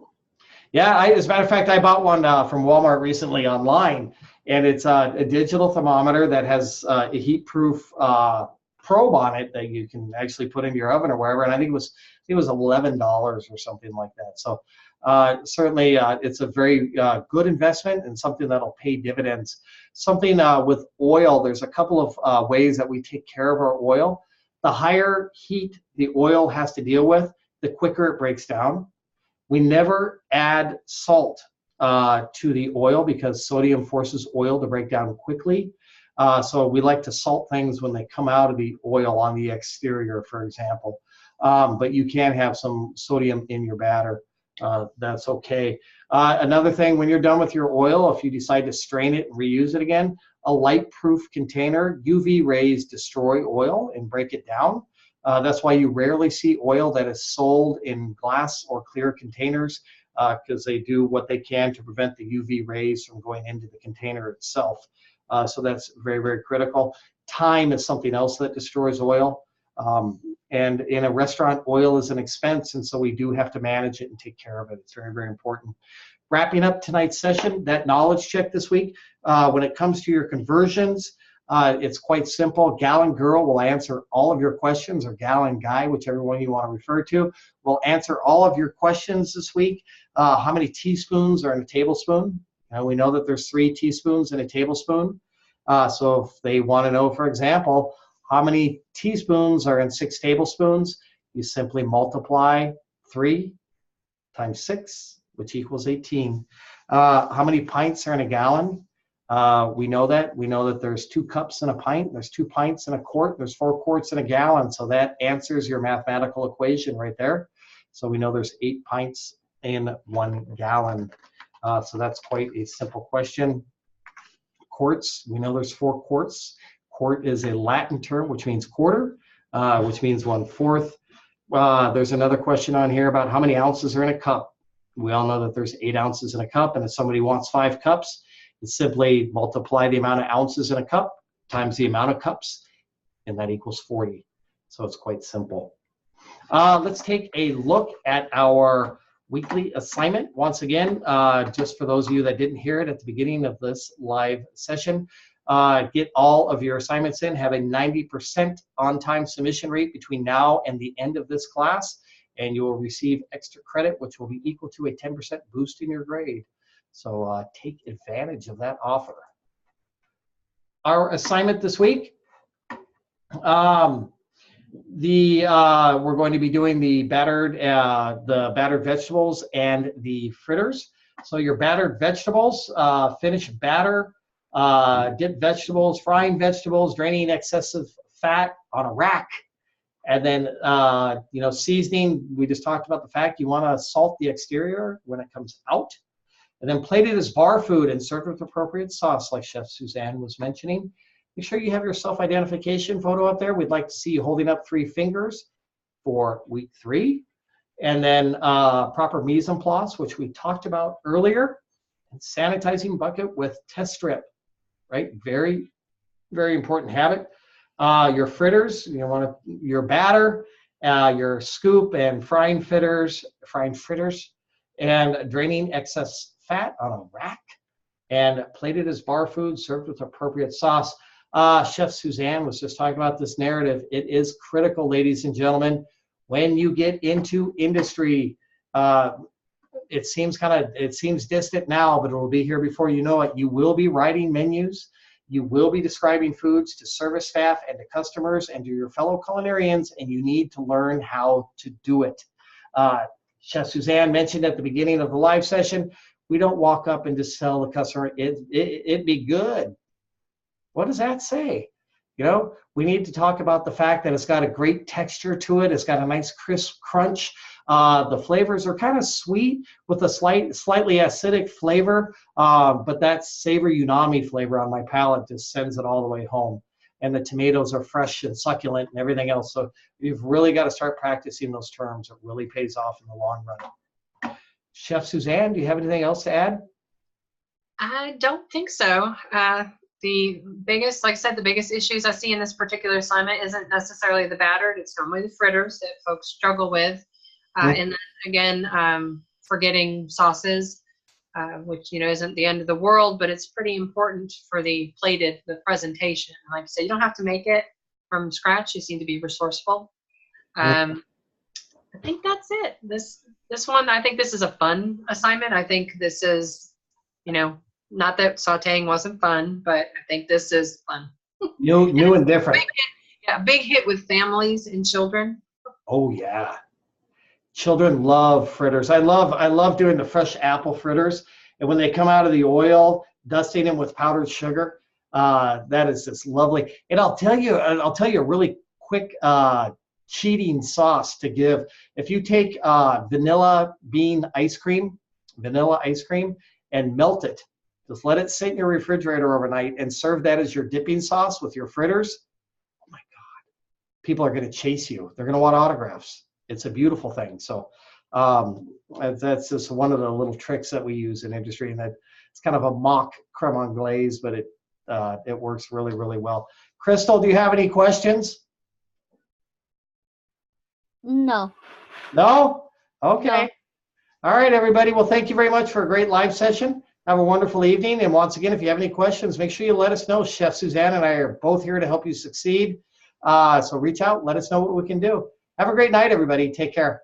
Yeah, as a matter of fact, I bought one from Walmart recently online, and it's a digital thermometer that has a heat-proof probe on it that you can actually put into your oven or wherever. And I think it was $11 or something like that. So certainly it's a very good investment and something that'll pay dividends. Something with oil, there's a couple of ways that we take care of our oil. The higher heat the oil has to deal with, the quicker it breaks down. We never add salt to the oil because sodium forces oil to break down quickly. So we like to salt things when they come out of the oil on the exterior, for example. But you can have some sodium in your batter. That's okay. Another thing, when you're done with your oil, if you decide to strain it and reuse it again, a light-proof container. UV rays destroy oil and break it down. That's why you rarely see oil that is sold in glass or clear containers, because they do what they can to prevent the UV rays from going into the container itself. So that's very, very critical. Time is something else that destroys oil. And in a restaurant, oil is an expense, and so we do have to manage it and take care of it. It's very, very important. Wrapping up tonight's session, that knowledge check this week, when it comes to your conversions, it's quite simple. Gallon Girl will answer all of your questions, or Gallon Guy, whichever one you want to refer to, will answer all of your questions this week. How many teaspoons are in a tablespoon? We know that there's 3 teaspoons in a tablespoon. So if they want to know, for example, how many teaspoons are in 6 tablespoons, you simply multiply 3 times 6, which equals 18. How many pints are in a gallon? We know that there's 2 cups in a pint, there's 2 pints in a quart, there's 4 quarts in a gallon. So that answers your mathematical equation right there. So we know there's 8 pints in 1 gallon. So that's quite a simple question. Quarts, we know there's 4 quarts. Quart is a Latin term which means quarter, which means 1/4. There's another question on here about how many ounces are in a cup. We all know that there's 8 ounces in a cup, and if somebody wants 5 cups, it's simply multiply the amount of ounces in a cup times the amount of cups, and that equals 40. So it's quite simple. Let's take a look at our weekly assignment. Once again, just for those of you that didn't hear it at the beginning of this live session, get all of your assignments in, have a 90% on-time submission rate between now and the end of this class, and you will receive extra credit, which will be equal to a 10% boost in your grade. So take advantage of that offer. Our assignment this week, we're going to be doing the battered vegetables and the fritters. So your battered vegetables, finished batter, dipped vegetables, frying vegetables, draining excessive fat on a rack. And then, seasoning, we just talked about the fact you want to salt the exterior when it comes out. And then plated as bar food and served with appropriate sauce, like Chef Suzanne was mentioning. Make sure you have your self-identification photo up there. We'd like to see you holding up 3 fingers for week 3. And then proper mise en place, which we talked about earlier. And sanitizing bucket with test strip, right? Very, very important habit. Your fritters, your batter, your scoop and frying fritters, and draining excess fat on a rack, and plated as bar food, served with appropriate sauce. Chef Suzanne was just talking about this narrative. It is critical, ladies and gentlemen, when you get into industry. It seems distant now, but it will be here before you know it. You will be writing menus. You will be describing foods to service staff and to customers and to your fellow culinarians, and you need to learn how to do it. Chef Suzanne mentioned at the beginning of the live session, we don't walk up and just tell the customer, it'd be good. What does that say? We need to talk about the fact that it's got a great texture to it. It's got a nice crisp crunch. The flavors are kind of sweet with a slightly acidic flavor, but that savory umami flavor on my palate just sends it all the way home. And the tomatoes are fresh and succulent and everything else. So you've really got to start practicing those terms. It really pays off in the long run. Chef Suzanne, do you have anything else to add? I don't think so. The biggest, like I said, the biggest issues I see in this particular assignment isn't necessarily the battered. It's normally the fritters that folks struggle with. And then again, forgetting sauces, which, isn't the end of the world, but it's pretty important for the presentation. Like I said, you don't have to make it from scratch. You seem to be resourceful. I think that's it. This one, I think this is a fun assignment. I think this is, not that sauteing wasn't fun, but I think this is fun. New and different. Big hit with families and children. Oh yeah. Children love fritters. I love doing the fresh apple fritters. And when they come out of the oil, dusting them with powdered sugar, that is just lovely. And I'll tell you a really quick cheating sauce to give. If you take vanilla bean ice cream, and melt it, just let it sit in your refrigerator overnight and serve that as your dipping sauce with your fritters. Oh my God. People are going to chase you. They're going to want autographs. It's a beautiful thing. So that's just one of the little tricks that we use in industry, and that it's kind of a mock creme anglaise, but it works really, really well. Crystal, do you have any questions? No. No? Okay. No. All right, everybody. Well, thank you very much for a great live session. Have a wonderful evening. And once again, if you have any questions, make sure you let us know. Chef Suzanne and I are both here to help you succeed. So reach out, let us know what we can do. Have a great night, everybody. Take care.